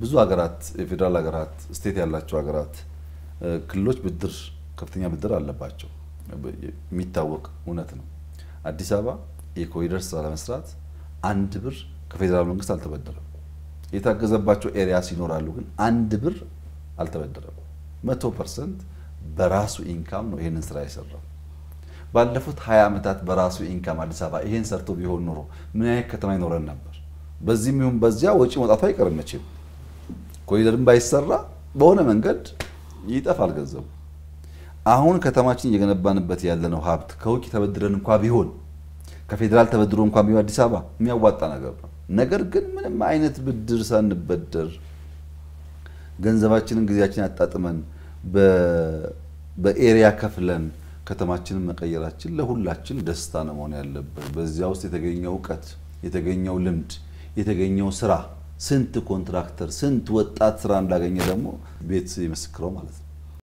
ብዙ ሀገራት የፌደራል ሀገራት ስቴት ያላቸው ሀገራት ክልሎች ብድር ከፍተኛ ብድር አለባቸው የሚታወቅ እውነት ነው አዲስ አበባ የኮሪደር ስራ ለመስራት አንድ ብር ከፌደራል መንግስት አልተበደረም የታገዘባቸው ኤሪያስ ይኖራሉ ግን አንድ ብር አልተበደረም 100% በራሱ ኢንካም ነው ይሄንን ስራ የሰራው ባለፉት 20 አመታት በራሱ ኢንካም አዲስ አበባ ይሄን ሰርቶ ቢሆን ኖሮ ምን ያህል ከተማ ይኖረን ነበር በዚህም ይሁን በዚያ ወጪ መውጣቱ አይቀርም መቼም ኮሪደርም ባይሰራ በሆነ መንገድ ይጠፋል ገንዘቡ አሁን ከተማችን እየገነባንበት ያለነው ሀብት ከውጭ ተበድረን እንኳን ቢሆን ከፌደራል ተበድሮ እንኳን ቢሆን አዲስ አበባ የሚያዋጣ ነገር ነው ነገር ግን ምንም አይነት ብድር ሳንበደር ገንዘባችንን ጊዜያችንን አጣጥመን በኤሪያ ከፍለን ከተማችንን መቀየራችን ለሁላችን ደስታ ነው መሆን ያለበት በዚያ ውስጥ የተገኘው ዕውቀት የተገኘው ልምድ የተገኘው ስራ ስንት ኮንትራክተር ስንት ወጣት ስራ እንዳገኘ ደግሞ ቤት ይመስክረው ማለት ነው